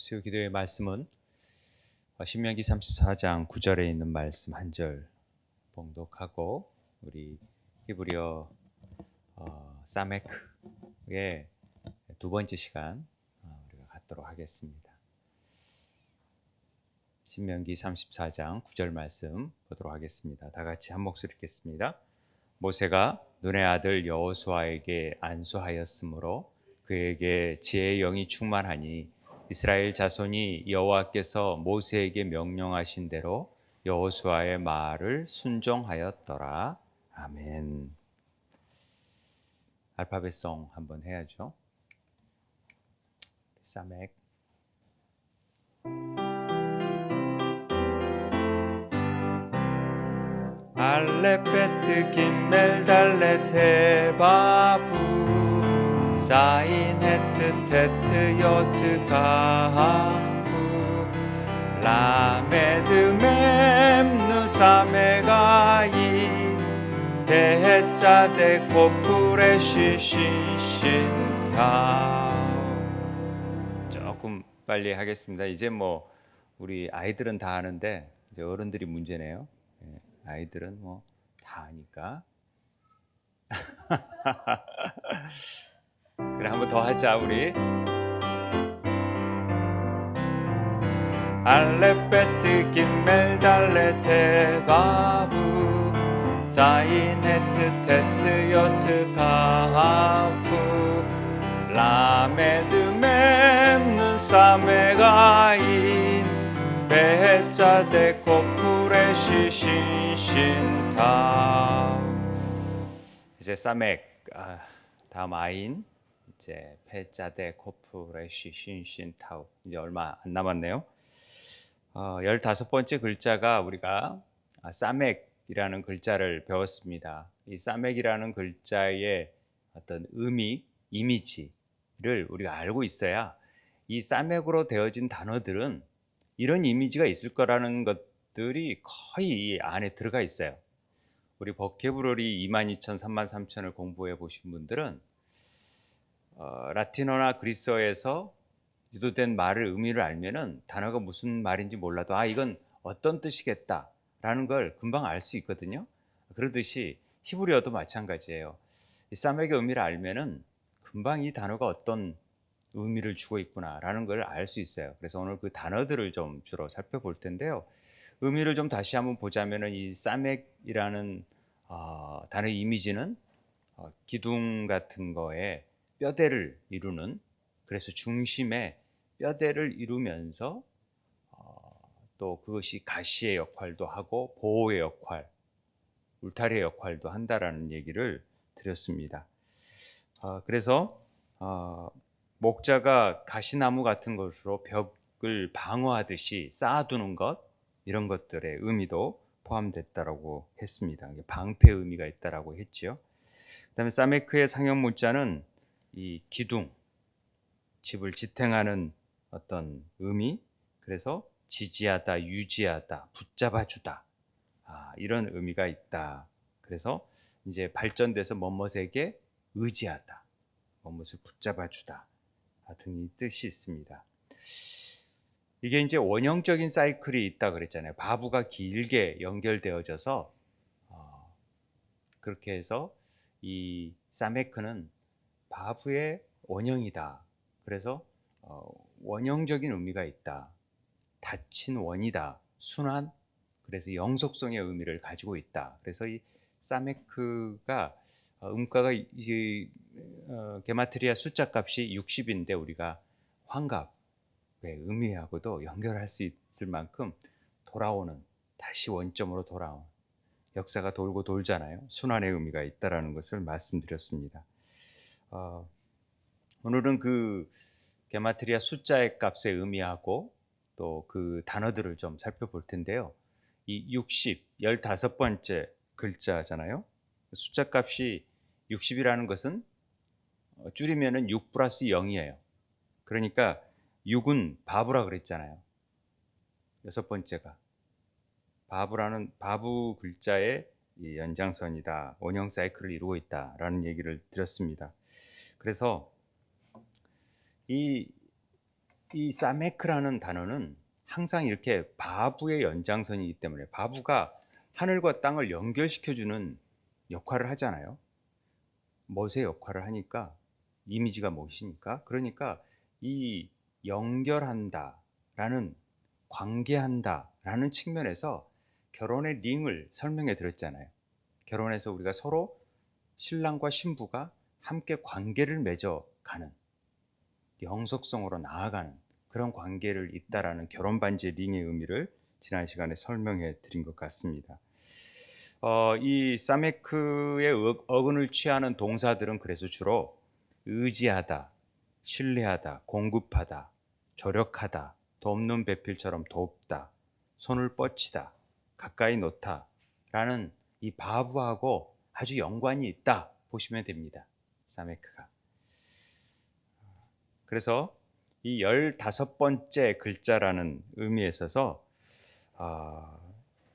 수요 기도의 말씀은 신명기 34장 9절에 있는 말씀 한 절 봉독하고 우리 히브리어 사메크의 두 번째 시간 우리가 갖도록 하겠습니다. 신명기 34장 9절 말씀 보도록 하겠습니다. 다 같이 한 목소리 읽겠습니다. 모세가 눈의 아들 여호수아에게 안수하였으므로 그에게 지혜의 영이 충만하니 이스라엘 자손이 여호와께서 모세에게 명령하신 대로 여호수아의 말을 순종하였더라. 아멘. 알파벳송 한번 해야죠. 사맥 알레베트 김멜 달레 테바부 사인 헤트 테트 요트 가하프 라메드 mem누 사메가인 데헤짜데 코프레 시신신타. 조금 빨리 하겠습니다. 이제 뭐 우리 아이들은 다 아는데 이제 어른들이 문제네요. 아이들은 뭐 다 아니까. 그래, 한번 더 하자 우리. 알레베트 김멜 달레 테바부 사인 헤트 테트 요트 가하프 라메드 mem누 사메가인 베헤짜데 코프레 시신신타. 이제 사맥 다음 아인 이제 베헤짜데 코프레 시신신타 이제 얼마 안 남았네요. 15번째 글자가 우리가 사맥이라는 글자를 배웠습니다. 이 사맥이라는 글자의 어떤 의미, 이미지를 우리가 알고 있어야 이 사맥으로 되어진 단어들은 이런 이미지가 있을 거라는 것들이 거의 이 안에 들어가 있어요. 우리 버케브러리 22,000, 33,000을 공부해 보신 분들은 라틴어나 그리스어에서 유도된 말을 의미를 알면은 단어가 무슨 말인지 몰라도 이건 어떤 뜻이겠다라는 걸 금방 알 수 있거든요. 그러듯이 히브리어도 마찬가지예요. 이 사맥의 의미를 알면은 금방 이 단어가 어떤 의미를 주고 있구나라는 걸 알 수 있어요. 그래서 오늘 그 단어들을 좀 주로 살펴볼 텐데요. 의미를 좀 다시 한번 보자면은 이 사맥이라는 단어의 이미지는 기둥 같은 거에 뼈대를 이루는, 그래서 중심에 뼈대를 이루면서 또 그것이 가시의 역할도 하고 보호의 역할, 울타리의 역할도 한다라는 얘기를 드렸습니다. 그래서 목자가 가시나무 같은 것으로 벽을 방어하듯이 쌓아두는 것, 이런 것들의 의미도 포함됐다라고 했습니다. 방패 의미가 있다라고 했죠. 그다음에 사메크의 상형 문자는 이 기둥, 집을 지탱하는 어떤 의미, 그래서 지지하다, 유지하다, 붙잡아주다, 이런 의미가 있다. 그래서 이제 발전돼서 뭐뭇에게 의지하다, 뭐뭇을 붙잡아주다 등의 뜻이 있습니다. 이게 이제 원형적인 사이클이 있다 그랬잖아요. 바부가 길게 연결되어져서 그렇게 해서 이 사메크는 바부의 원형이다. 그래서 원형적인 의미가 있다. 닫힌 원이다. 순환. 그래서 영속성의 의미를 가지고 있다. 그래서 이 사메크가 음가가 게마트리아 숫자 값이 60인데 우리가 환갑의 의미하고도 연결할 수 있을 만큼 돌아오는, 다시 원점으로 돌아오는, 역사가 돌고 돌잖아요. 순환의 의미가 있다라는 것을 말씀드렸습니다. 오늘은 그 게마트리아 숫자의 값의 의미하고 또 그 단어들을 좀 살펴볼 텐데요. 이 60, 15번째 글자잖아요. 숫자 값이 60이라는 것은 줄이면은 6 플러스 0이에요. 그러니까 6은 바브라 그랬잖아요. 6번째가 바브 글자의 이 연장선이다, 원형 사이클을 이루고 있다라는 얘기를 드렸습니다. 그래서 이 이 사메크라는 단어는 항상 이렇게 바브의 연장선이기 때문에 바브가 하늘과 땅을 연결시켜주는 역할을 하잖아요. 멋의 역할을 하니까 이미지가 멋이니까. 그러니까 이 연결한다라는 관계한다라는 측면에서 결혼의 링을 설명해 드렸잖아요. 결혼해서 우리가 서로 신랑과 신부가 함께 관계를 맺어가는 영속성으로 나아가는 그런 관계를 있다라는 결혼 반지의 링의 의미를 지난 시간에 설명해 드린 것 같습니다. 이 사메크의 어근을 취하는 동사들은 그래서 주로 의지하다, 신뢰하다, 공급하다, 조력하다, 돕는 배필처럼 돕다, 손을 뻗치다, 가까이 놓다 라는 이 바브하고 아주 연관이 있다 보시면 됩니다. 사메크가. 그래서 이 15번째 글자라는 의미에 있어서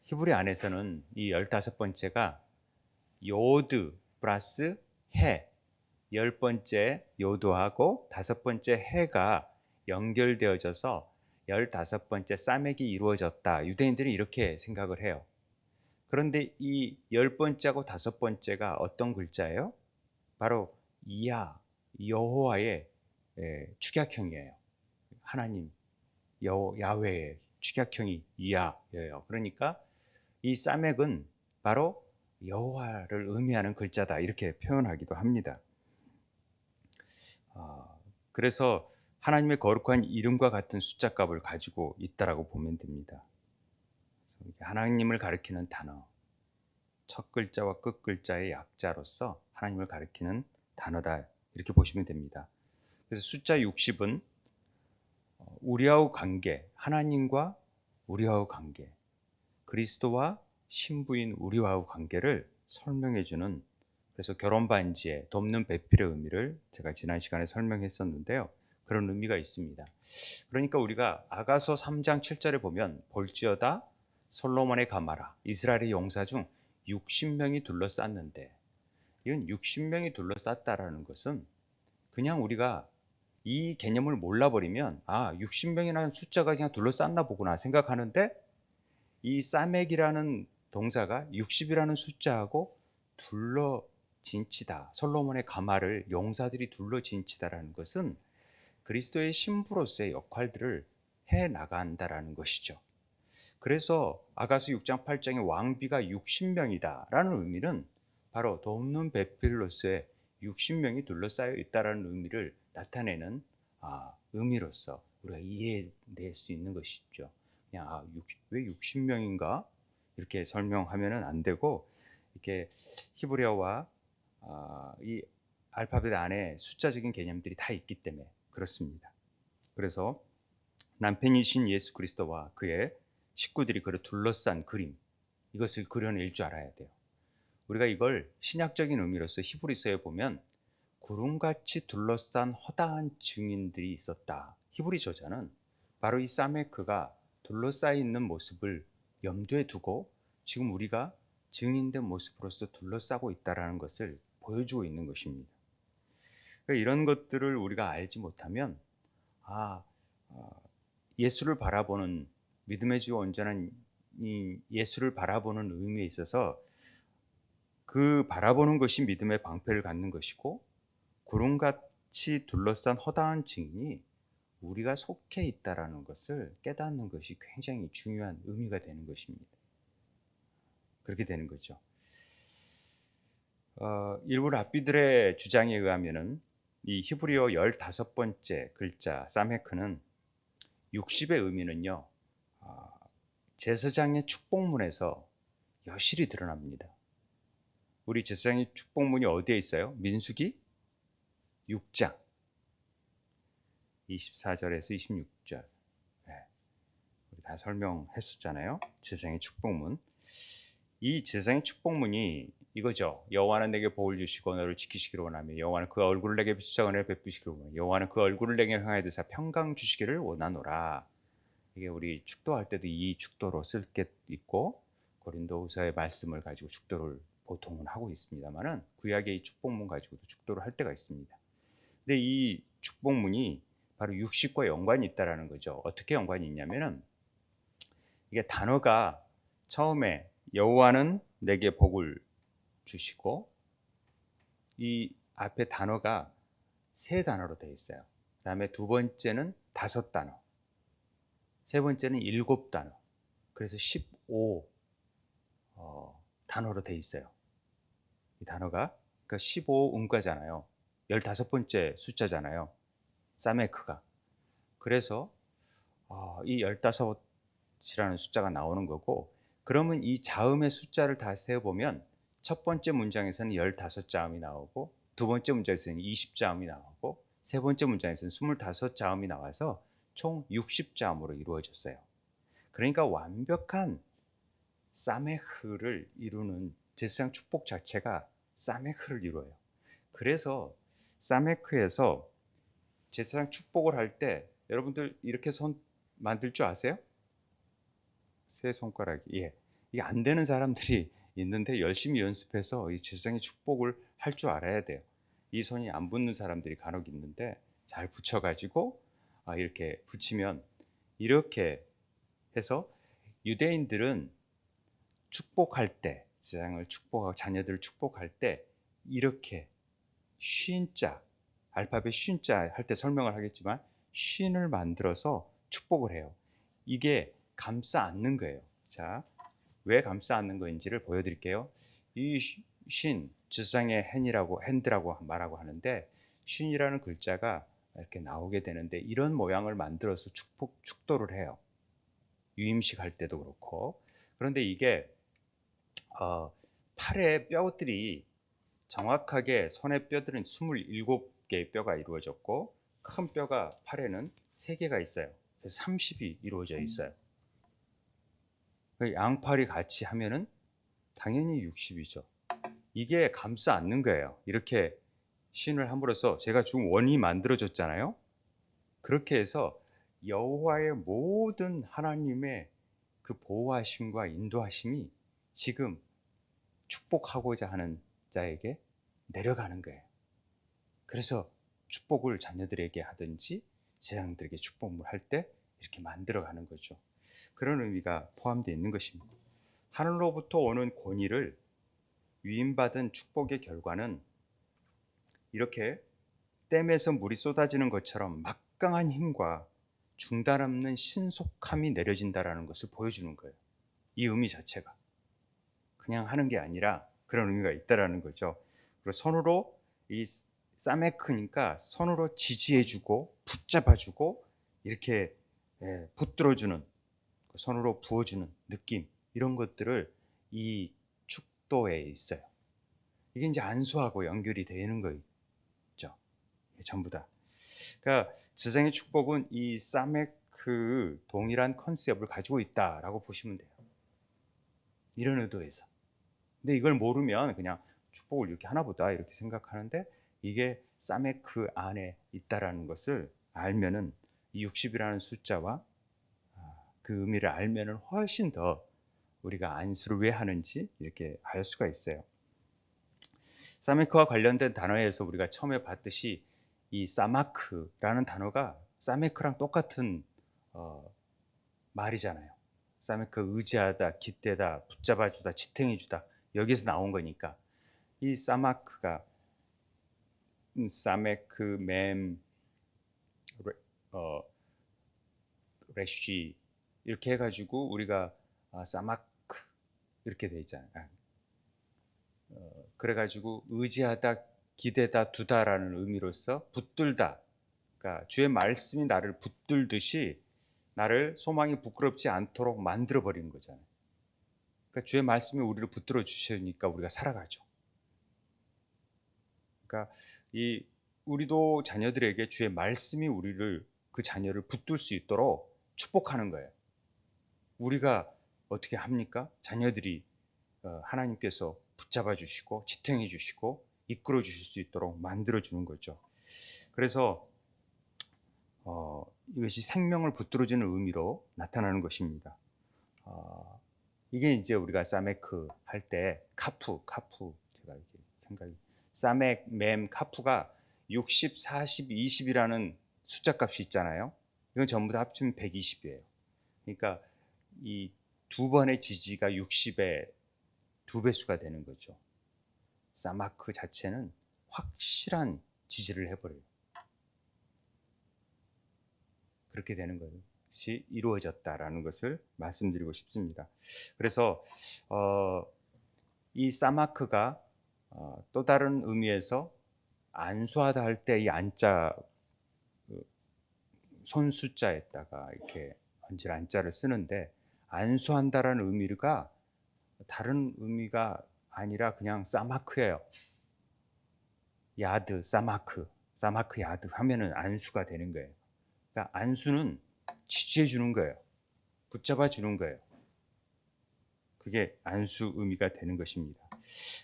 히브리 안에서는 이 15번째가 요드 플러스 해, 10번째 요드하고 5번째 해가 연결되어져서 15번째 사맥이 이루어졌다. 유대인들은 이렇게 생각을 해요. 그런데 이 10번째하고 5번째가 어떤 글자예요? 바로 이하, 여호와의 축약형이에요. 하나님, 야훼의 축약형이 이하예요. 그러니까 이 사맥은 바로 여호와를 의미하는 글자다 이렇게 표현하기도 합니다. 그래서 하나님의 거룩한 이름과 같은 숫자 값을 가지고 있다라고 보면 됩니다. 하나님을 가리키는 단어, 첫 글자와 끝 글자의 약자로서 하나님을 가리키는 단어다 이렇게 보시면 됩니다. 그래서 숫자 60은 우리와의 관계, 하나님과 우리와의 관계, 그리스도와 신부인 우리와의 관계를 설명해 주는, 그래서 결혼 반지에 돕는 배필의 의미를 제가 지난 시간에 설명했었는데요. 그런 의미가 있습니다. 그러니까 우리가 아가서 3장 7절에 보면 볼지어다 솔로몬의 가마라, 이스라엘의 용사 중 60명이 둘러쌌는데, 이건 60명이 둘러쌌다라는 것은 그냥 우리가 이 개념을 몰라버리면 60명이라는 숫자가 그냥 둘러쌌나 보구나 생각하는데, 이 사맥이라는 동사가 60이라는 숫자하고 둘러진치다, 솔로몬의 가마를 용사들이 둘러진치다라는 것은 그리스도의 신부로서의 역할들을 해 나간다라는 것이죠. 그래서 아가서 6장 8장의 왕비가 60명이다라는 의미는 바로 돕는 배필로서의 60명이 둘러싸여 있다라는 의미를 나타내는 의미로서 우리가 이해될 수 있는 것이죠. 그냥 왜 60명인가 이렇게 설명하면은 안 되고, 이렇게 히브리어와 이 알파벳 안에 숫자적인 개념들이 다 있기 때문에 그렇습니다. 그래서 남편이신 예수 그리스도와 그의 식구들이 그를 둘러싼 그림, 이것을 그려낼 줄 알아야 돼요. 우리가 이걸 신약적인 의미로서 히브리서에 보면 구름같이 둘러싼 허다한 증인들이 있었다. 히브리 저자는 바로 이 사메크가 둘러싸여 있는 모습을 염두에 두고 지금 우리가 증인된 모습으로서 둘러싸고 있다는 것을 보여주고 있는 것입니다. 그러니까 이런 것들을 우리가 알지 못하면 예수를 바라보는, 믿음의 주 온전한 이 예수를 바라보는 의미에 있어서 그 바라보는 것이 믿음의 방패를 갖는 것이고, 구름같이 둘러싼 허다한 증인이 우리가 속해 있다라는 것을 깨닫는 것이 굉장히 중요한 의미가 되는 것입니다. 그렇게 되는 거죠. 일부 랍비들의 주장에 의하면은 이 히브리어 15번째 글자 사메크는 60의 의미는요, 제사장의 축복문에서 여실히 드러납니다. 우리 제사장의 축복문이 어디에 있어요? 민수기 6장 24절에서 26절. 우리 다 설명했었잖아요. 제사장의 축복문. 이 제사장의 축복문이 이거죠. 여호와는 내게 복을 주시고 너를 지키시기를 원하며, 여호와는 그 얼굴을 내게 비추사 은혜를 베푸시기를 원하며, 여호와는 그 얼굴을 내게 향하여 드사 평강 주시기를 원하노라. 이게 우리 축도할 때도 이 축도로 쓸 게 있고, 고린도후서의 말씀을 가지고 축도를 보통은 하고 있습니다만은 구약의 이 축복문 가지고도 축도를 할 때가 있습니다. 근데 이 축복문이 바로 60과 연관이 있다라는 거죠. 어떻게 연관이 있냐면은 이게 단어가 처음에 여호와는 내게 복을 주시고, 이 앞에 단어가 세 단어로 되어 있어요. 그다음에 두 번째는 다섯 단어, 세 번째는 일곱 단어. 그래서 15 단어로 되어 있어요. 이 단어가 그러니까 15 음가잖아요. 15번째 숫자잖아요. 사메크가. 그래서 이 15이라는 숫자가 나오는 거고, 그러면 이 자음의 숫자를 다 세어보면 첫 번째 문장에서는 15자음이 나오고, 두 번째 문장에서는 20자음이 나오고, 세 번째 문장에서는 25자음이 나와서 총 60자음으로 이루어졌어요. 그러니까 완벽한 사메흐를 이루는 제사장 축복 자체가 사메흐를 이루어요. 그래서 사메크에서 제사장 축복을 할 때 여러분들 이렇게 손 만들 줄 아세요? 세 손가락이. 예. 이게 안 되는 사람들이 있는데 열심히 연습해서 이 제사장의 축복을 할 줄 알아야 돼요. 이 손이 안 붙는 사람들이 간혹 있는데 잘 붙여가지고 이렇게 붙이면 이렇게 해서 유대인들은 축복할 때, 제사장을 축복하고 자녀들을 축복할 때 이렇게 쉰자, 알파벳 쉰자 할 때 설명을 하겠지만 쉰을 만들어서 축복을 해요. 이게 감싸 안는 거예요. 자, 왜 감싸 안는 거인지를 보여드릴게요. 이 쉰, 제사장의 핸드라고 말하고 하는데, 쉰이라는 글자가 이렇게 나오게 되는데 이런 모양을 만들어서 축도를 해요. 유임식 할 때도 그렇고. 그런데 이게 팔의 뼈들이 정확하게, 손의 뼈들은 27개의 뼈가 이루어졌고, 큰 뼈가 팔에는 3개가 있어요. 그래서 30이 이루어져 있어요. 양팔이 같이 하면은 당연히 60이죠. 이게 감싸 안는 거예요. 이렇게 신을 함으로써 제가 지금 원이 만들어졌잖아요. 그렇게 해서 여호와의 모든 하나님의 그 보호하심과 인도하심이 지금 축복하고자 하는 자에게 내려가는 거예요. 그래서 축복을 자녀들에게 하든지 제사장들에게 축복을 할 때 이렇게 만들어가는 거죠. 그런 의미가 포함되어 있는 것입니다. 하늘로부터 오는 권위를 위임받은 축복의 결과는 이렇게 댐에서 물이 쏟아지는 것처럼 막강한 힘과 중단 없는 신속함이 내려진다는 것을 보여주는 거예요. 이 의미 자체가 그냥 하는 게 아니라 그런 의미가 있다는 거죠. 그리고 손으로, 이 사메크니까 손으로 지지해주고 붙잡아주고 이렇게 붙들어주는, 손으로 부어주는 느낌, 이런 것들을 이 축도에 있어요. 이게 이제 안수하고 연결이 되는 거죠. 전부 다. 그러니까 제사장의 축복은 이 사메크 동일한 컨셉을 가지고 있다라고 보시면 돼요. 이런 의도에서. 근데 이걸 모르면 그냥 축복을 이렇게 하나보다 이렇게 생각하는데, 이게 사메크 안에 있다라는 것을 알면은 이 60이라는 숫자와 그 의미를 알면은 훨씬 더 우리가 안수를 왜 하는지 이렇게 알 수가 있어요. 사메크와 관련된 단어에서 우리가 처음에 봤듯이 이 사마크라는 단어가 사메크랑 똑같은 말이잖아요. 사메크, 의지하다, 깃대다, 붙잡아주다, 지탱해주다, 여기서 나온 거니까. 이 사마크가 사메크, 맴, 레쉬 이렇게 해가지고 우리가 사마크 이렇게 돼 있잖아요. 그래가지고 의지하다, 기대다, 두다라는 의미로서 붙들다, 그러니까 주의 말씀이 나를 붙들듯이 나를 소망이 부끄럽지 않도록 만들어 버리는 거잖아요. 그러니까 주의 말씀이 우리를 붙들어 주시니까 우리가 살아가죠. 그러니까 우리도 자녀들에게 주의 말씀이 우리를, 그 자녀를 붙들 수 있도록 축복하는 거예요. 우리가 어떻게 합니까? 자녀들이 하나님께서 붙잡아 주시고 지탱해 주시고 이끌어 주실 수 있도록 만들어 주는 거죠. 그래서 이것이 생명을 붙들어주는 의미로 나타나는 것입니다. 이게 이제 우리가 사메크 할 때 카프 제가 이렇게 생각이, 사멕, 맴, 카프가 60, 40, 20이라는 숫자 값이 있잖아요. 이건 전부 다 합치면 120이에요. 그러니까 이 두 번의 지지가 60의 두 배수가 되는 거죠. 사마크 자체는 확실한 지지를 해버려요. 그렇게 되는 것이 이루어졌다라는 것을 말씀드리고 싶습니다. 그래서 이 사마크가 또 다른 의미에서 안수하다 할 때 이 안자 손 숫자에다가 이렇게 얹을 안자를 쓰는데 안수한다라는 의미가 다른 의미가 아니라 그냥 사마크예요. 야드, 사마크 야드 하면은 안수가 되는 거예요. 그러니까 안수는 지지해 주는 거예요. 붙잡아 주는 거예요. 그게 안수 의미가 되는 것입니다.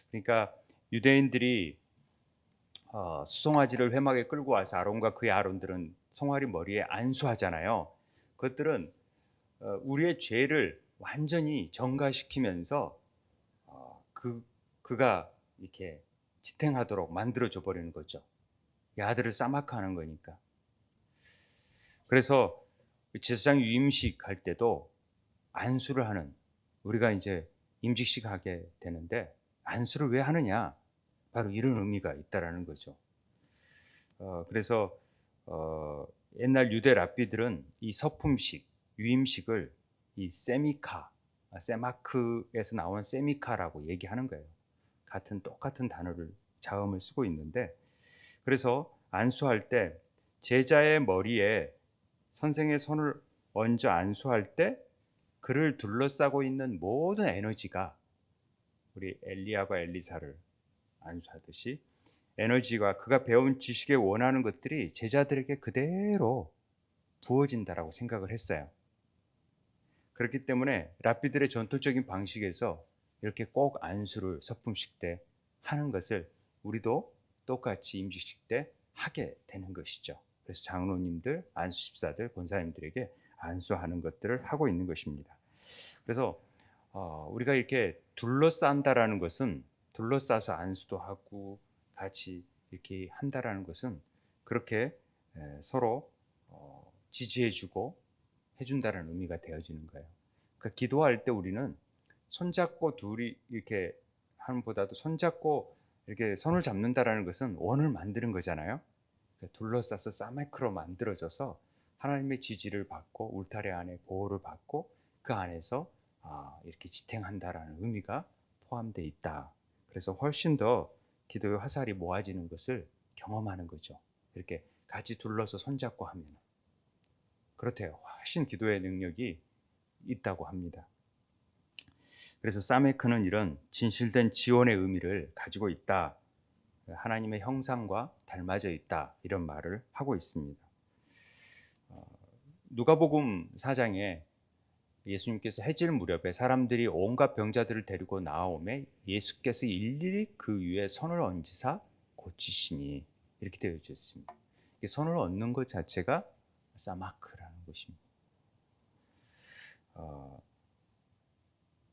그러니까 유대인들이 수송아지를 회막에 끌고 와서 아론과 그의 아론들은 송아리 머리에 안수하잖아요. 그것들은 우리의 죄를 완전히 정가시키면서 그가 이렇게 지탱하도록 만들어줘 버리는 거죠. 야들을 싸마크하는 거니까. 그래서 제사장 유임식 할 때도 안수를 하는, 우리가 이제 임직식 하게 되는데 안수를 왜 하느냐, 바로 이런 의미가 있다라는 거죠. 그래서 옛날 유대 랍비들은 이 서품식, 유임식을 이 세마크에서 나온 세미카라고 얘기하는 거예요. 똑같은 단어를 자음을 쓰고 있는데, 그래서 안수할 때 제자의 머리에 선생의 손을 얹어 안수할 때 그를 둘러싸고 있는 모든 에너지가, 우리 엘리야와 엘리사를 안수하듯이 에너지가 그가 배운 지식에 원하는 것들이 제자들에게 그대로 부어진다라고 생각을 했어요. 그렇기 때문에 랍비들의 전통적인 방식에서 이렇게 꼭 안수를 서품식 때 하는 것을 우리도 똑같이 임직식 때 하게 되는 것이죠. 그래서 장로님들, 안수 집사들, 권사님들에게 안수하는 것들을 하고 있는 것입니다. 그래서 우리가 이렇게 둘러싼다라는 것은, 둘러싸서 안수도 하고 같이 이렇게 한다라는 것은 그렇게 서로 지지해주고 해준다는 의미가 되어지는 거예요. 그러니까 기도할 때 우리는 손잡고 둘이 이렇게 함보다도 손잡고 이렇게 손을 잡는다라는 것은 원을 만드는 거잖아요. 그러니까 둘러싸서 사마크로 만들어져서 하나님의 지지를 받고 울타리 안에 보호를 받고 그 안에서 이렇게 지탱한다라는 의미가 포함되어 있다. 그래서 훨씬 더 기도의 화살이 모아지는 것을 경험하는 거죠. 이렇게 같이 둘러서 손잡고 하면 그렇대요. 훨씬 기도의 능력이 있다고 합니다. 그래서 사메크는 이런 진실된 지원의 의미를 가지고 있다. 하나님의 형상과 닮아져 있다. 이런 말을 하고 있습니다. 누가복음 4장에 예수님께서 해질 무렵에 사람들이 온갖 병자들을 데리고 나오매 예수께서 일일이 그 위에 손을 얹으사 고치시니, 이렇게 되어져 있습니다. 손을 얹는 것 자체가 사마크라는 것입니다.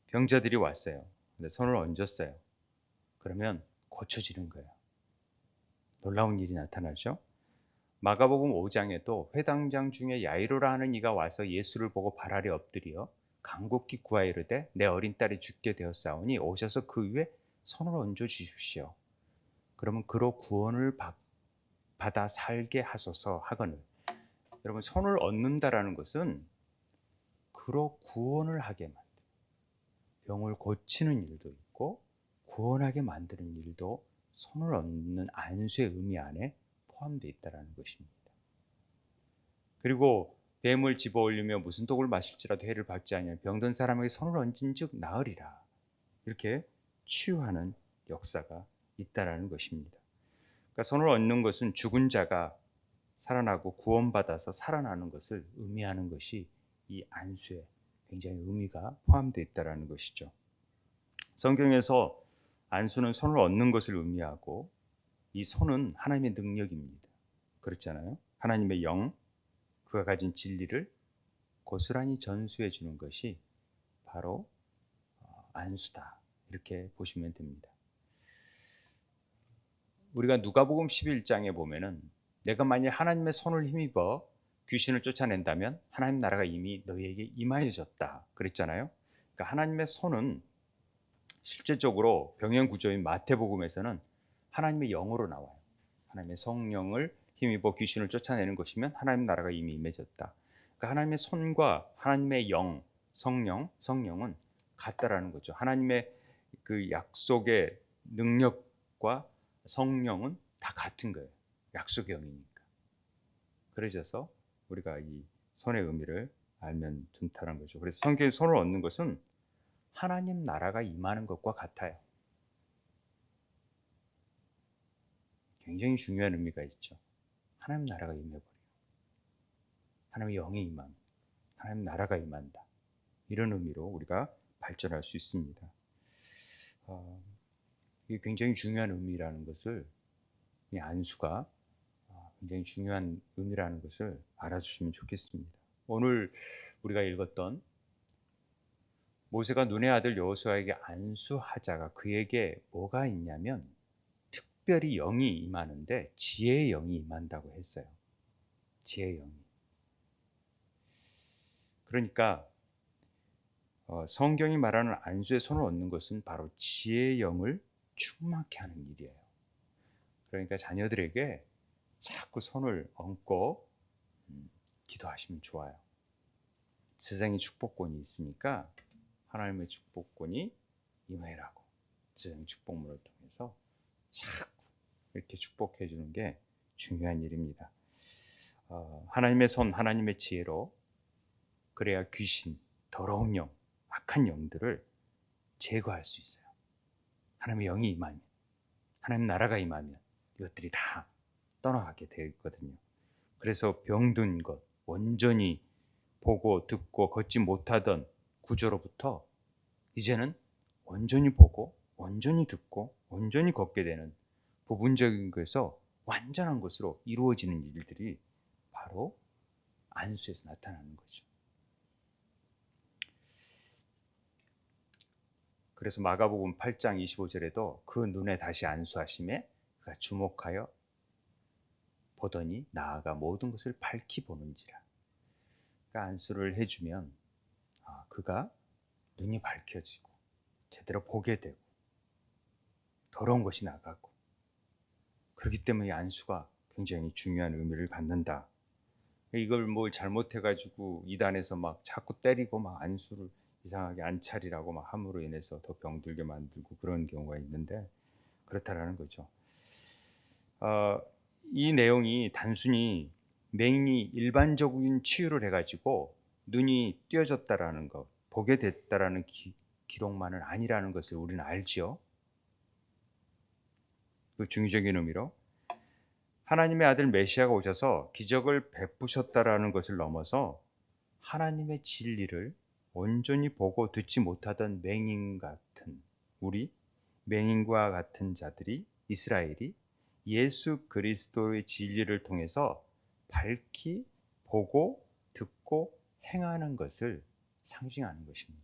병자들이 왔어요. 근데 손을 얹었어요. 그러면 고쳐지는 거예요. 놀라운 일이 나타나죠. 마가복음 5장에도 회당장 중에 야이로라 하는 이가 와서 예수를 보고 발 아래 엎드려 간곡히 구하이르되 내 어린 딸이 죽게 되었사오니 오셔서 그 위에 손을 얹어 주십시오. 그러면 그로 구원을 받아 살게 하소서 하거늘. 여러분, 손을 얹는다라는 것은 그로 구원을 하게 만드는, 병을 고치는 일도 있고 구원하게 만드는 일도 손을 얹는 안수의 의미 안에 포함되어 있다는 것입니다. 그리고 뱀을 집어올리며 무슨 독을 마실지라도 해를 받지 아니하면 병든 사람에게 손을 얹은 즉 나으리라. 이렇게 치유하는 역사가 있다라는 것입니다. 그러니까 손을 얹는 것은 죽은 자가 살아나고 구원받아서 살아나는 것을 의미하는 것이 이 안수에 굉장히 의미가 포함되어 있다라는 것이죠. 성경에서 안수는 손을 얹는 것을 의미하고 이 손은 하나님의 능력입니다. 그렇잖아요. 하나님의 영, 그가 가진 진리를 고스란히 전수해 주는 것이 바로 안수다. 이렇게 보시면 됩니다. 우리가 누가복음 11장에 보면은 내가 만약 하나님의 손을 힘입어 귀신을 쫓아낸다면 하나님 나라가 이미 너희에게 임하여졌다 그랬잖아요. 그러니까 하나님의 손은 실제적으로 병행 구조인 마태복음에서는 하나님의 영으로 나와요. 하나님의 성령을 힘입어 귀신을 쫓아내는 것이면 하나님 나라가 이미 임해졌다. 그러니까 하나님의 손과 하나님의 영, 성령은 같다라는 거죠. 하나님의 그 약속의 능력과 성령은 다 같은 거예요. 약속의 영이니까. 그래서 우리가 이 손의 의미를 알면 된다는 거죠. 그래서 성경에 손을 얻는 것은 하나님 나라가 임하는 것과 같아요. 굉장히 중요한 의미가 있죠. 하나님 나라가 임해버려요. 하나님의 영이 임함, 하나님 나라가 임한다. 이런 의미로 우리가 발전할 수 있습니다. 이게 굉장히 중요한 의미라는 것을, 이 안수가 굉장히 중요한 의미라는 것을 알아주시면 좋겠습니다. 오늘 우리가 읽었던 모세가 눈의 아들 여호수아에게 안수하자가 그에게 뭐가 있냐면 특별히 영이 임하는데 지혜의 영이 임한다고 했어요. 지혜의 영이. 그러니까 성경이 말하는 안수의 손을 얻는 것은 바로 지혜의 영을 충만케 하는 일이에요. 그러니까 자녀들에게 자꾸 손을 얹고 기도하시면 좋아요. 세상의 축복권이 있으니까 하나님의 축복권이 임해라고 세상의 축복문을 통해서 자꾸 이렇게 축복해 주는 게 중요한 일입니다. 하나님의 손, 하나님의 지혜로 그래야 귀신, 더러운 영, 악한 영들을 제거할 수 있어요. 하나님의 영이 임하면, 하나님 나라가 임하면 이것들이 다 떠나가게 되어 있거든요. 그래서 병든 것, 온전히 보고 듣고 걷지 못하던 구조로부터 이제는 온전히 보고 온전히 듣고 온전히 걷게 되는 부분적인 것에서 완전한 것으로 이루어지는 일들이 바로 안수에서 나타나는 거죠. 그래서 마가복음 8장 25절에도 그 눈에 다시 안수하심에 그가 주목하여 보더니 나아가 모든 것을 밝히 보는지라. 그러니까 안수를 해주면 그가 눈이 밝혀지고 제대로 보게 되고 더러운 것이 나가고, 그렇기 때문에 이 안수가 굉장히 중요한 의미를 갖는다. 이걸 뭘 잘못해가지고 이단에서 막 자꾸 때리고 막 안수를 이상하게 안 차리라고 막 함으로 인해서 더 병들게 만들고 그런 경우가 있는데 그렇다라는 거죠. 이 내용이 단순히 맹인이 일반적인 치유를 해가지고 눈이 띄어졌다라는 것, 보게 됐다라는 기록만은 아니라는 것을 우리는 알지요. 그 중의적인 의미로 하나님의 아들 메시아가 오셔서 기적을 베푸셨다라는 것을 넘어서 하나님의 진리를 온전히 보고 듣지 못하던 맹인 같은 우리, 맹인과 같은 자들이, 이스라엘이 예수 그리스도의 진리를 통해서 밝히 보고 듣고 행하는 것을 상징하는 것입니다.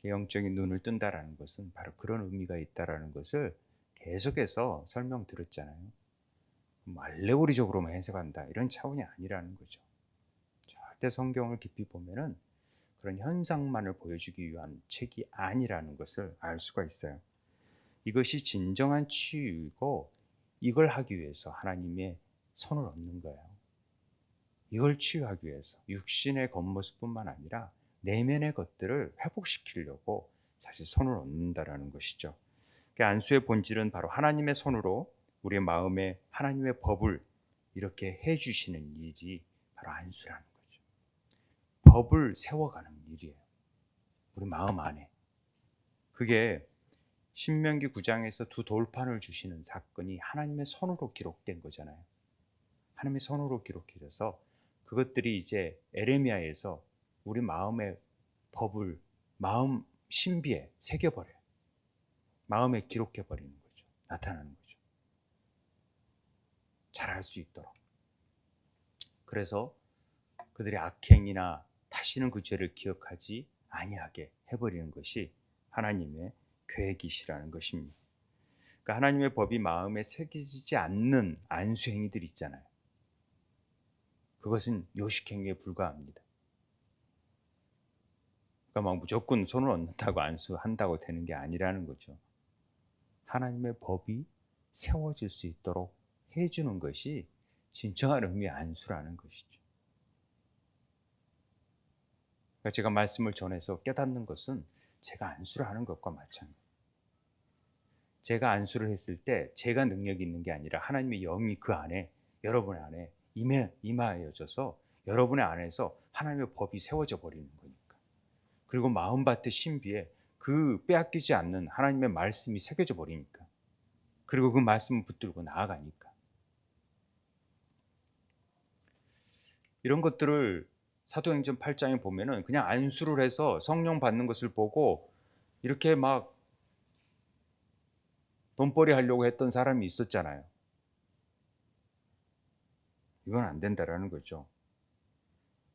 영적인 눈을 뜬다라는 것은 바로 그런 의미가 있다라는 것을 계속해서 설명드렸잖아요. 알레고리적으로만 해석한다 이런 차원이 아니라는 거죠. 절대 성경을 깊이 보면은 그런 현상만을 보여주기 위한 책이 아니라는 것을 알 수가 있어요. 이것이 진정한 치유이고 이걸 하기 위해서 하나님의 손을 얻는 거예요. 이걸 치유하기 위해서 육신의 겉모습뿐만 아니라 내면의 것들을 회복시키려고 사실 손을 얻는다라는 것이죠. 안수의 본질은 바로 하나님의 손으로 우리의 마음에 하나님의 법을 이렇게 해주시는 일이 바로 안수라는 거죠. 법을 세워가는 일이에요. 우리 마음 안에. 그게 신명기 9장에서 두 돌판을 주시는 사건이 하나님의 손으로 기록된 거잖아요. 하나님의 손으로 기록해져서 그것들이 이제 에레미야에서 우리 마음의 법을 마음 신비에 새겨버려요. 마음에 기록해버리는 거죠. 나타나는 거죠. 잘할 수 있도록. 그래서 그들의 악행이나 다시는 그 죄를 기억하지 아니하게 해버리는 것이 하나님의 계획이시라는 것입니다. 그러니까 하나님의 법이 마음에 새겨지지 않는 안수 행위들 있잖아요. 그것은 요식행위에 불과합니다. 그러니까 막 무조건 손을 얹는다고 안수한다고 되는 게 아니라는 거죠. 하나님의 법이 세워질 수 있도록 해주는 것이 진정한 의미의 안수라는 것이죠. 그러니까 제가 말씀을 전해서 깨닫는 것은 제가 안수를 하는 것과 마찬가지예요. 제가 안수를 했을 때 제가 능력이 있는 게 아니라 하나님의 영이 그 안에, 여러분 안에 임하여져서 여러분의 안에서 하나님의 법이 세워져 버리는 거니까. 그리고 마음밭의 신비에 그 빼앗기지 않는 하나님의 말씀이 새겨져 버리니까. 그리고 그 말씀을 붙들고 나아가니까. 이런 것들을 사도행전 8장에 보면은 그냥 안수를 해서 성령 받는 것을 보고 이렇게 막 돈벌이 하려고 했던 사람이 있었잖아요. 이건 안 된다라는 거죠.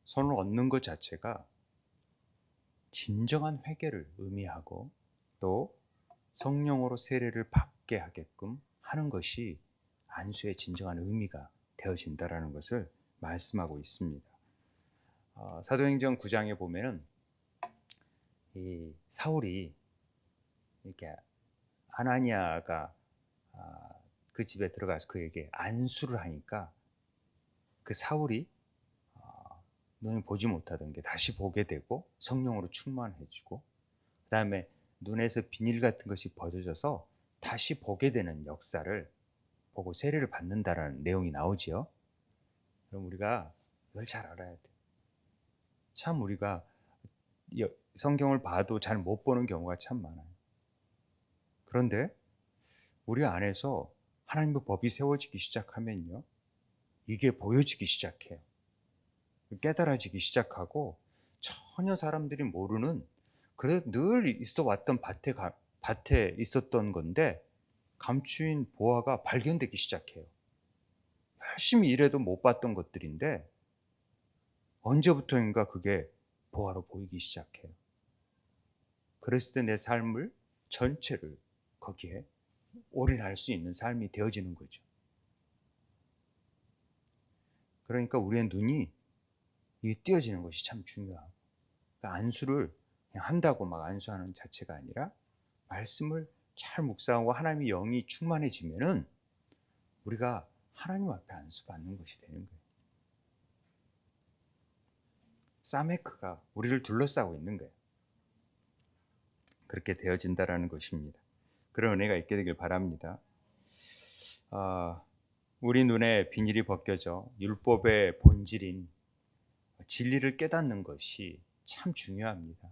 손을 얹는 것 자체가 진정한 회개를 의미하고 또 성령으로 세례를 받게 하게끔 하는 것이 안수의 진정한 의미가 되어진다라는 것을 말씀하고 있습니다. 사도행전 9장에 보면은 이 사울이 이렇게 아나니아가 그 집에 들어가서 그에게 안수를 하니까 그 사울이 눈을 보지 못하던 게 다시 보게 되고 성령으로 충만해지고 그다음에 눈에서 비닐 같은 것이 벗어져서 다시 보게 되는 역사를 보고 세례를 받는다라는 내용이 나오지요. 그럼 우리가 이걸 잘 알아야 돼. 참 우리가 성경을 봐도 잘 못 보는 경우가 참 많아요. 그런데 우리 안에서 하나님의 법이 세워지기 시작하면요, 이게 보여지기 시작해요. 깨달아지기 시작하고 전혀 사람들이 모르는, 그래 늘 있어 왔던 밭에 있었던 건데 감추인 보화가 발견되기 시작해요. 열심히 일해도 못 봤던 것들인데 언제부터인가 그게 보화로 보이기 시작해요. 그랬을 때 내 삶을 전체를 거기에 올인할 수 있는 삶이 되어지는 거죠. 그러니까 우리의 눈이 띄어지는 것이 참 중요하고, 그러니까 안수를 그냥 한다고 막 안수하는 자체가 아니라 말씀을 잘 묵상하고 하나님의 영이 충만해지면은 우리가 하나님 앞에 안수 받는 것이 되는 거예요. 사메크가 우리를 둘러싸고 있는 거예요. 그렇게 되어진다라는 것입니다. 그런 은혜가 있게 되길 바랍니다. 우리 눈에 비닐이 벗겨져 율법의 본질인 진리를 깨닫는 것이 참 중요합니다.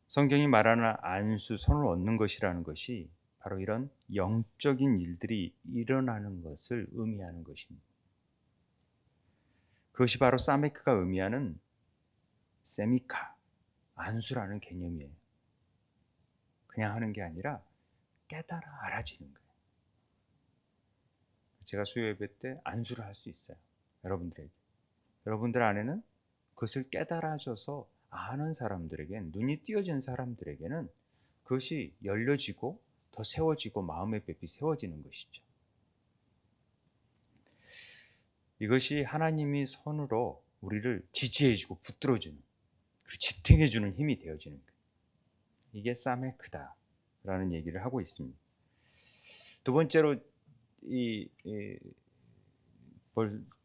성경이 말하는 안수, 손을 얹는 것이라는 것이 바로 이런 영적인 일들이 일어나는 것을 의미하는 것입니다. 그것이 바로 사메크가 의미하는 세미카, 안수라는 개념이에요. 그냥 하는 게 아니라 깨달아 알아지는 거예요. 제가 수요 예배 때 안수를 할 수 있어요. 여러분들에게. 여러분들 안에는 그것을 깨달아져서 아는 사람들에겐, 눈이 띄어진 사람들에게는 그것이 열려지고 더 세워지고 마음의 벽이 세워지는 것이죠. 이것이 하나님이 손으로 우리를 지지해주고 붙들어주는, 그리고 지탱해주는 힘이 되어지는 거예요. 이게 사메크다라는 얘기를 하고 있습니다. 두 번째로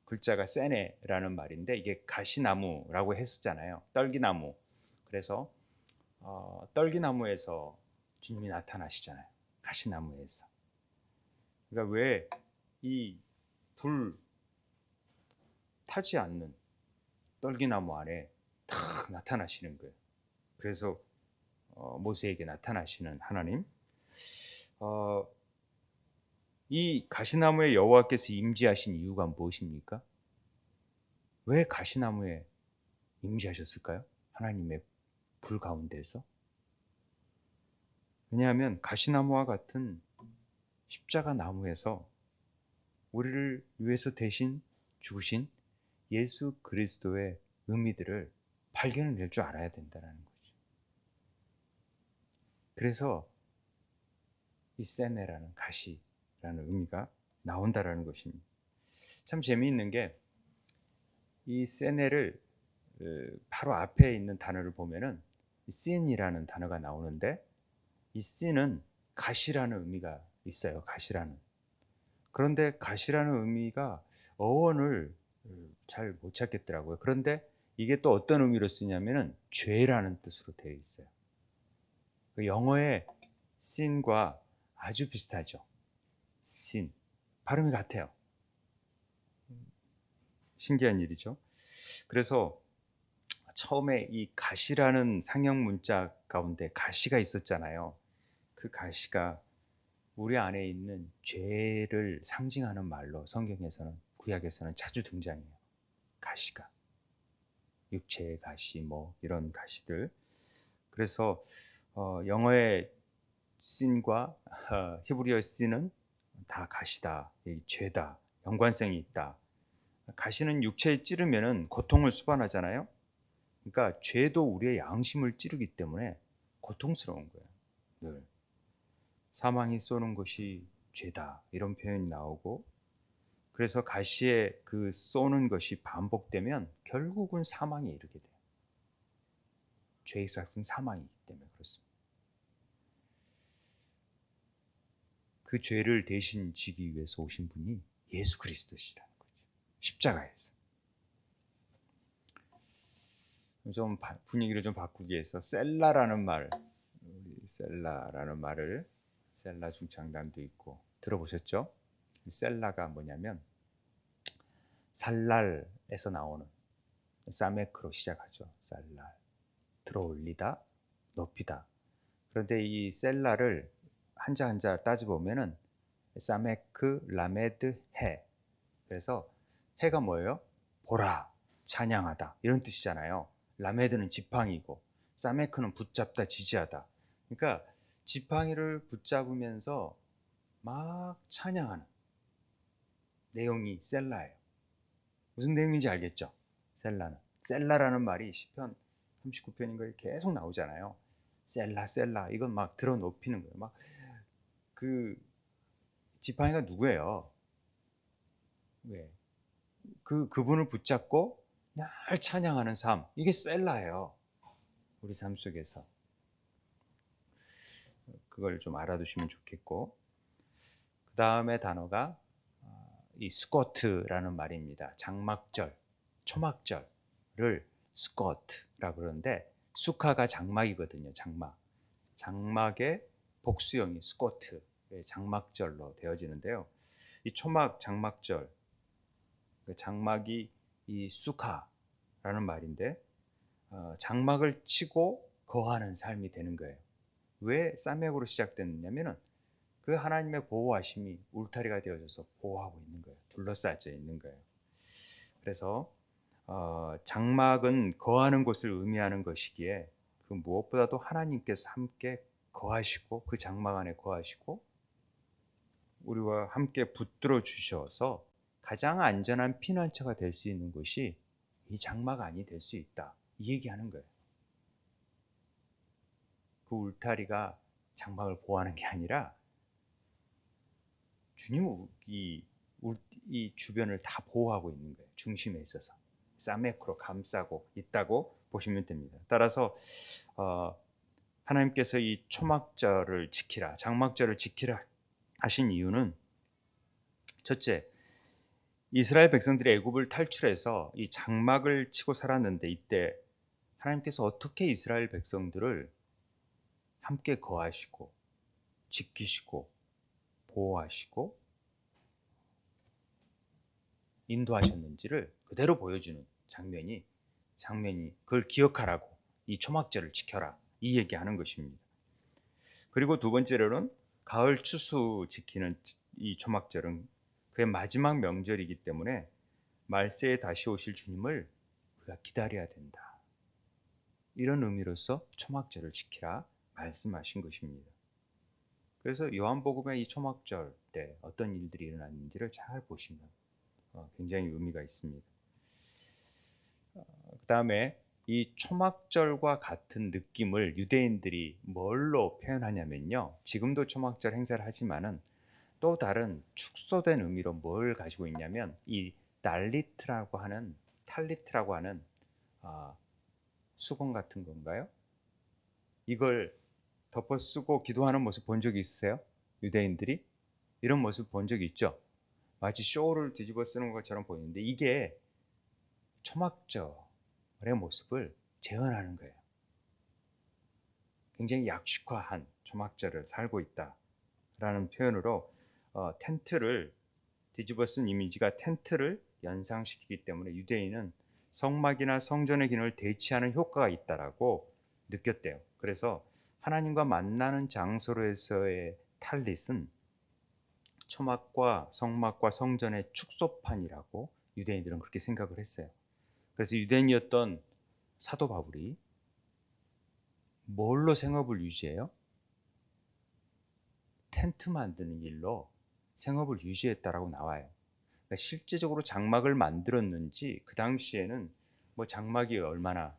글자가 세네라는 말인데, 이게 가시나무라고 했었잖아요. 떨기나무. 그래서 떨기나무에서 주님이 나타나시잖아요. 가시나무에서. 그러니까 왜 이 불 타지 않는 떨기나무 안에 탁 나타나시는 거예요. 그래서 모세에게 나타나시는 하나님. 이 가시나무에 여호와께서 임재하신 이유가 무엇입니까? 왜 가시나무에 임재하셨을까요? 하나님의 불 가운데서. 왜냐하면 가시나무와 같은 십자가 나무에서 우리를 위해서 대신 죽으신 예수 그리스도의 의미들을 발견해낼 줄 알아야 된다는 거죠. 그래서 이 세네라는 가시라는 의미가 나온다라는 것입니다. 참 재미있는 게 이 세네를 바로 앞에 있는 단어를 보면은 sin이라는 단어가 나오는데 이 sin은 가시라는 의미가 있어요. 가시라는. 그런데 가시라는 의미가 어원을 잘 못 찾겠더라고요. 그런데 이게 또 어떤 의미로 쓰냐면은 죄라는 뜻으로 되어 있어요. 그 영어의 sin과 아주 비슷하죠. sin. 발음이 같아요. 신기한 일이죠. 그래서 처음에 이 가시라는 상형 문자 가운데 가시가 있었잖아요. 그 가시가 우리 안에 있는 죄를 상징하는 말로 성경에서는, 구약에서는 자주 등장해요. 가시가. 육체의 가시, 뭐 이런 가시들. 그래서 영어의 sin과 히브리어의 sin은 다 가시다, 죄다, 연관성이 있다. 가시는 육체에 찌르면은 고통을 수반하잖아요. 그러니까 죄도 우리의 양심을 찌르기 때문에 고통스러운 거예요. 늘 사망이 쏘는 것이 죄다, 이런 표현이 나오고, 그래서 가시에 그 쏘는 것이 반복되면 결국은 사망에 이르게 돼요. 죄의 삭은 사망이기 때문에 그렇습니다. 그 죄를 대신 지기 위해서 오신 분이 예수 그리스도시라는 거죠. 십자가에서. 좀 분위기를 좀 바꾸기 위해서 셀라라는 말, 셀라라는 말을, 셀라 중창단도 있고 들어보셨죠? 셀라가 뭐냐면 살랄에서 나오는 사메크로 시작하죠. 살랄, 들어올리다, 높이다. 그런데 이 셀라를 한자 한자 따져보면은 사메크, 라메드, 해. 그래서 해가 뭐예요? 보라, 찬양하다, 이런 뜻이잖아요. 라메드는 지팡이고 사메크는 붙잡다, 지지하다. 그러니까 지팡이를 붙잡으면서 막 찬양하는 내용이 셀라예요. 무슨 내용인지 알겠죠? 셀라는. 셀라라는 말이 시편 39편인가에 계속 나오잖아요. 셀라, 셀라. 이건 막 들어 높이는 거예요. 막 그 지팡이가 누구예요? 왜? 그분을 붙잡고 날 찬양하는 삶. 이게 셀라예요. 우리 삶 속에서. 그걸 좀 알아두시면 좋겠고. 그 다음에 단어가 이 스코트라는 말입니다. 장막절, 초막절을 스코트라고 그러는데, 수카가 장막이거든요. 장막. 장막의 복수형이 스코트, 장막절로 되어지는데요. 이 초막, 장막절, 장막이 이 수카라는 말인데, 장막을 치고 거하는 삶이 되는 거예요. 왜 쌈맥으로 시작됐냐면은 그 하나님의 보호하심이 울타리가 되어져서 보호하고 있는 거예요. 둘러싸여 있는 거예요. 그래서 장막은 거하는 곳을 의미하는 것이기에 그 무엇보다도 하나님께서 함께 거하시고 그 장막 안에 거하시고 우리와 함께 붙들어 주셔서 가장 안전한 피난처가 될 수 있는 곳이 이 장막 안이 될 수 있다, 이 얘기하는 거예요. 그 울타리가 장막을 보호하는 게 아니라 주님은 이 주변을 다 보호하고 있는 거예요. 중심에 있어서 사메크로 감싸고 있다고 보시면 됩니다. 따라서 하나님께서 이 초막절을 지키라, 장막절을 지키라 하신 이유는, 첫째, 이스라엘 백성들이 애굽을 탈출해서 이 장막을 치고 살았는데, 이때 하나님께서 어떻게 이스라엘 백성들을 함께 거하시고 지키시고 보호하시고 인도하셨는지를 그대로 보여주는 장면이 그걸 기억하라고, 이 초막절을 지켜라, 이 얘기하는 것입니다. 그리고 두 번째로는 가을 추수 지키는 이 초막절은 그의 마지막 명절이기 때문에 말세에 다시 오실 주님을 우리가 기다려야 된다, 이런 의미로서 초막절을 지키라 말씀하신 것입니다. 그래서 요한복음의 이 초막절 때 어떤 일들이 일어났는지를 잘 보시면 굉장히 의미가 있습니다. 그 다음에 이 초막절과 같은 느낌을 유대인들이 뭘로 표현하냐면요. 지금도 초막절 행사를 하지만은 또 다른 축소된 의미로 뭘 가지고 있냐면 이 탈리트라고 하는 아, 수건 같은 건가요? 이걸 덮어 쓰고 기도하는 모습 본 적이 있으세요? 유대인들이 이런 모습 본 적이 있죠. 마치 쇼를 뒤집어 쓰는 것처럼 보이는데 이게 초막절의 모습을 재현하는 거예요. 굉장히 약식화한 초막절을 살고 있다라는 표현으로 텐트를 뒤집어 쓴 이미지가 텐트를 연상시키기 때문에 유대인은 성막이나 성전의 기능을 대체하는 효과가 있다라고 느꼈대요. 그래서 하나님과 만나는 장소로에서의 탈릿은 초막과 성막과 성전의 축소판이라고 유대인들은 그렇게 생각을 했어요. 그래서 유대인이었던 사도 바울이 뭘로 생업을 유지해요? 텐트 만드는 일로 생업을 유지했다라고 나와요. 그러니까 실제적으로 장막을 만들었는지 그 당시에는 뭐 장막이 얼마나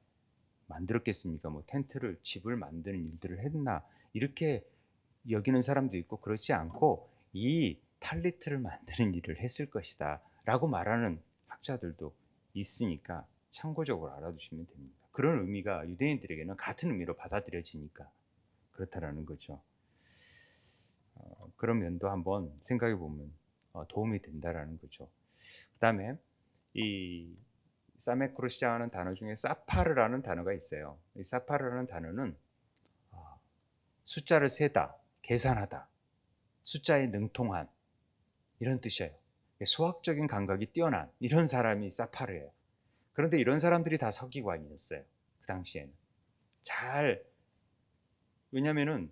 만들었겠습니까? 뭐 텐트를 집을 만드는 일들을 했나 이렇게 여기는 사람도 있고 그렇지 않고 이 탈리트를 만드는 일을 했을 것이다라고 말하는 학자들도 있으니까 참고적으로 알아두시면 됩니다. 그런 의미가 유대인들에게는 같은 의미로 받아들여지니까 그렇다라는 거죠. 그런 면도 한번 생각해 보면 도움이 된다라는 거죠. 그다음에 이 사메크로 시작하는 단어 중에 사파르라는 단어가 있어요. 이 사파르라는 단어는 숫자를 세다, 계산하다, 숫자에 능통한 이런 뜻이에요. 수학적인 감각이 뛰어난 이런 사람이 사파르예요. 그런데 이런 사람들이 다 서기관이었어요. 그 당시에는. 왜냐면은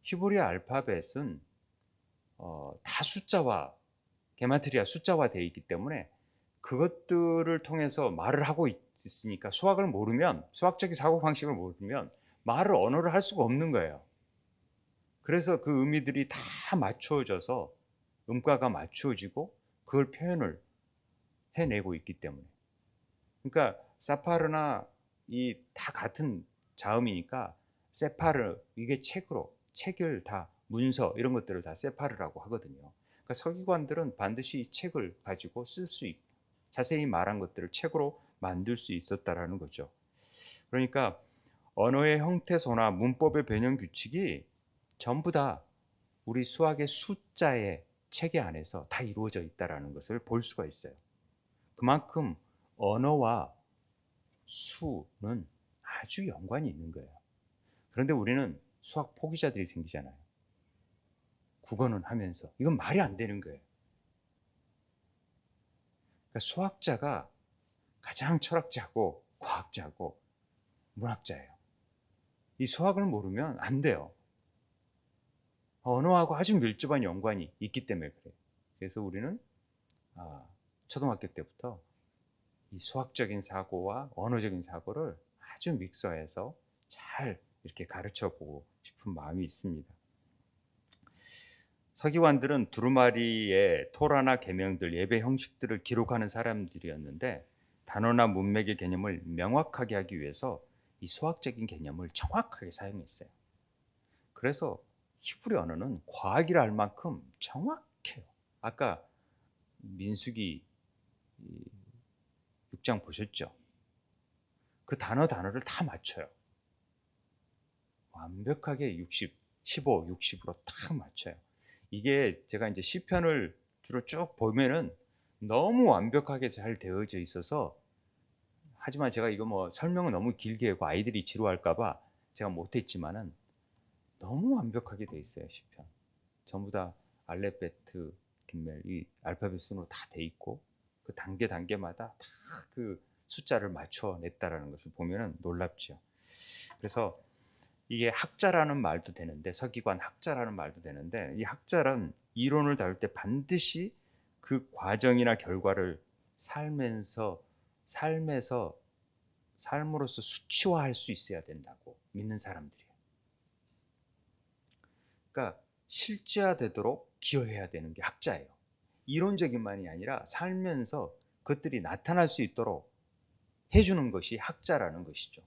히브리 알파벳은 다 숫자와 게마트리아 숫자화 되어 있기 때문에 그것들을 통해서 말을 하고 있으니까 수학적인 사고방식을 모르면 언어를 할 수가 없는 거예요. 그래서 그 의미들이 다 맞추어져서 음가가 맞추어지고 그걸 표현을 해내고 있기 때문에 그러니까 사파르나 이 다 같은 자음이니까 세파르 이게 책을 다 문서 이런 것들을 다 세파르라고 하거든요. 그러니까 서기관들은 반드시 이 책을 가지고 쓸 수 있고 자세히 말한 것들을 책으로 만들 수 있었다라는 거죠. 그러니까 언어의 형태소나 문법의 변형 규칙이 전부 다 우리 수학의 숫자의 체계 안에서 다 이루어져 있다라는 것을 볼 수가 있어요. 그만큼 언어와 수는 아주 연관이 있는 거예요. 그런데 우리는 수학 포기자들이 생기잖아요. 국어는 하면서 이건 말이 안 되는 거예요. 그러니까 수학자가 가장 철학자고 과학자고 문학자예요. 이 수학을 모르면 안 돼요. 언어하고 아주 밀접한 연관이 있기 때문에 그래요. 그래서 우리는 초등학교 때부터 이 수학적인 사고와 언어적인 사고를 아주 믹서해서 잘 이렇게 가르쳐 보고 싶은 마음이 있습니다. 서기관들은 두루마리에 토라나 계명들, 예배 형식들을 기록하는 사람들이었는데 단어나 문맥의 개념을 명확하게 하기 위해서 이 수학적인 개념을 정확하게 사용했어요. 그래서 히브리 언어는 과학이라 할 만큼 정확해요. 아까 민수기 6장 보셨죠? 그 단어를 다 맞춰요. 완벽하게 60, 15, 60으로 딱 맞춰요. 이게 제가 이제 시편을 주로 쭉 보면은 너무 완벽하게 잘 되어져 있어서 하지만 제가 이거 뭐 설명을 너무 길게 하고 아이들이 지루할까봐 제가 못했지만은 너무 완벽하게 돼 있어요. 시편 전부 다 알렙베트 김멜 이 알파벳 순으로 다 돼 있고 그 단계마다 다 그 숫자를 맞춰 냈다라는 것을 보면은 놀랍죠. 그래서 이게 학자라는 말도 되는데 서기관 학자라는 말도 되는데 이 학자란 이론을 다룰 때 반드시 그 과정이나 결과를 삶에서 삶으로서 수치화할 수 있어야 된다고 믿는 사람들이에요. 그러니까 실제화되도록 기여해야 되는 게 학자예요. 이론적인만이 아니라 살면서 그것들이 나타날 수 있도록 해주는 것이 학자라는 것이죠.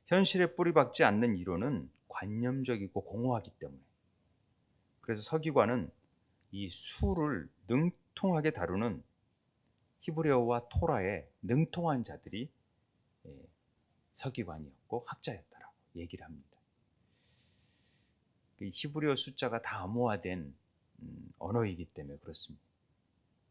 현실에 뿌리박지 않는 이론은 관념적이고 공허하기 때문에, 그래서 서기관은 이 수를 능통하게 다루는 히브리어와 토라에 능통한 자들이 서기관이었고 학자였다라고 얘기를 합니다. 히브리어 숫자가 다 암호화된 언어이기 때문에 그렇습니다.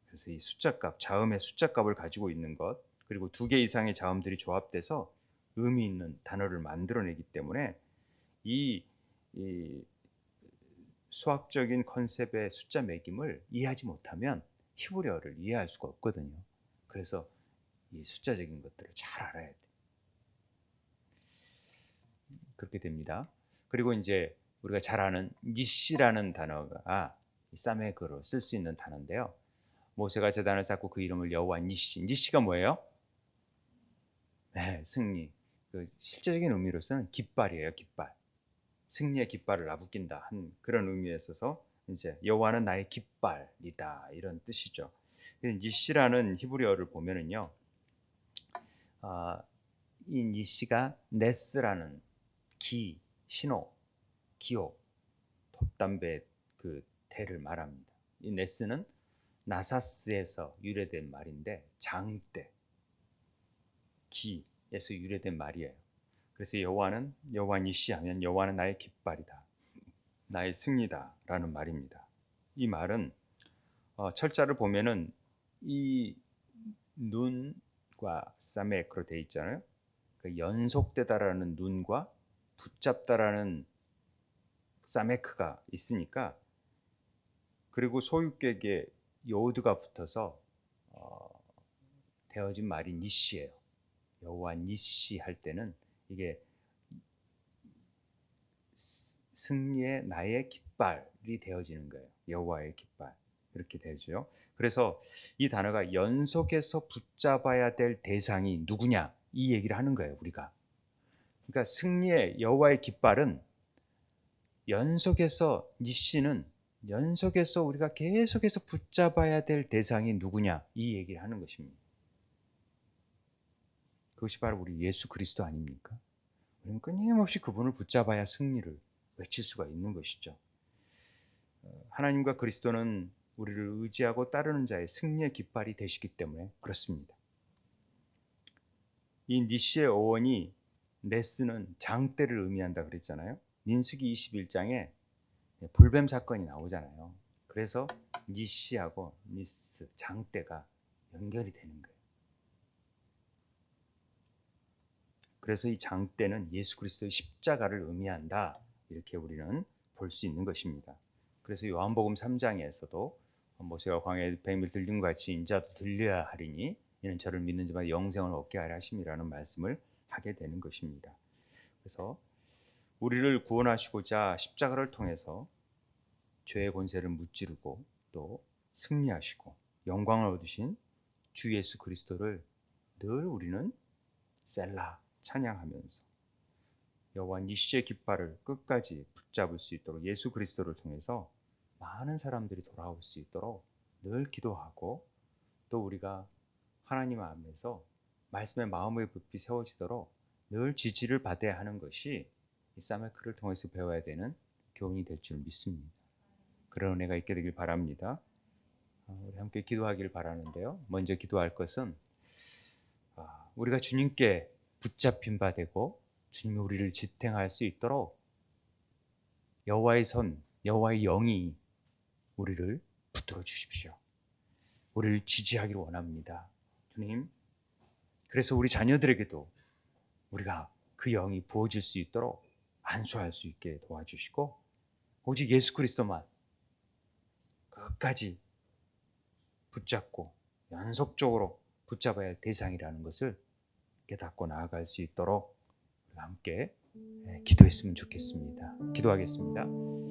그래서 이 숫자값, 자음의 숫자값을 가지고 있는 것, 그리고 2개 이상의 자음들이 조합돼서 의미 있는 단어를 만들어내기 때문에 이 수학적인 컨셉의 숫자 매김을 이해하지 못하면 히브리어를 이해할 수가 없거든요. 그래서 이 숫자적인 것들을 잘 알아야 돼요. 그렇게 됩니다. 그리고 이제 우리가 잘 아는 니시라는 단어가 사메크로 쓸 수 있는 단어인데요. 모세가 제단을 쌓고 그 이름을 여호와 니시. 니시가 뭐예요? 네, 승리. 그 실제적인 의미로서는 깃발이에요, 깃발. 승리의 깃발을 나부낀다 한 그런 의미에 있어서 이제 여호와는 나의 깃발이다 이런 뜻이죠. 니시라는 히브리어를 보면은요, 이 니시가 네스라는 기, 신호, 기호, 돛담배 그 대를 말합니다. 이 네스는 나사스에서 유래된 말인데 장대, 기에서 유래된 말이에요. 그래서 여호와 니시 하면 여호와는 나의 깃발이다, 나의 승리다라는 말입니다. 이 말은 철자를 보면은 이 눈과 사메크로 되어 있잖아요. 그 연속되다라는 눈과 붙잡다라는 사메크가 있으니까, 그리고 소유격에 요드가 붙어서 되어진 말이 니시예요. 여호와 니시 할 때는 이게 승리의 나의 깃발이 되어지는 거예요. 여호와의 깃발 이렇게 되죠. 그래서 이 단어가 연속해서 붙잡아야 될 대상이 누구냐 이 얘기를 하는 거예요, 우리가. 그러니까 승리의 여호와의 깃발은 연속해서 니시는 연속해서 우리가 계속해서 붙잡아야 될 대상이 누구냐 이 얘기를 하는 것입니다. 그것이 바로 우리 예수 그리스도 아닙니까? 우리는 끊임없이 그분을 붙잡아야 승리를 외칠 수가 있는 것이죠. 하나님과 그리스도는 우리를 의지하고 따르는 자의 승리의 깃발이 되시기 때문에 그렇습니다. 이 니시의 어원이 네스는 장대를 의미한다 그랬잖아요. 민수기 21장에 불뱀 사건이 나오잖아요. 그래서 니시하고 니스, 장대가 연결이 되는 거예요. 그래서 이 장대는 예수 그리스도의 십자가를 의미한다, 이렇게 우리는 볼 수 있는 것입니다. 그래서 요한복음 3장에서도 모세가 광야에 뱀을 들린 것 같이 인자도 들려야 하리니 이는 저를 믿는 자마다 영생을 얻게 하려 하심이라는 말씀을 하게 되는 것입니다. 그래서 우리를 구원하시고자 십자가를 통해서 죄의 권세를 무찌르고 또 승리하시고 영광을 얻으신 주 예수 그리스도를 늘 우리는 셀라 찬양하면서 여호와 니시의 깃발을 끝까지 붙잡을 수 있도록 예수 그리스도를 통해서 많은 사람들이 돌아올 수 있도록 늘 기도하고, 또 우리가 하나님 앞에서 말씀의 마음의 붓이 세워지도록 늘 지지를 받아야 하는 것이 이 사메크를 통해서 배워야 되는 교훈이 될 줄 믿습니다. 그런 은혜가 있게 되길 바랍니다. 우리 함께 기도하길 바라는데요. 먼저 기도할 것은 우리가 주님께 붙잡힌 바 되고 주님이 우리를 지탱할 수 있도록 여호와의 손, 여호와의 영이 우리를 붙들어 주십시오. 우리를 지지하기를 원합니다. 주님, 그래서 우리 자녀들에게도 우리가 그 영이 부어질 수 있도록 안수할 수 있게 도와주시고, 오직 예수 그리스도만 끝까지 붙잡고 연속적으로 붙잡아야 할 대상이라는 것을 깨닫고 나아갈 수 있도록 우리가 함께 기도했으면 좋겠습니다. 기도하겠습니다.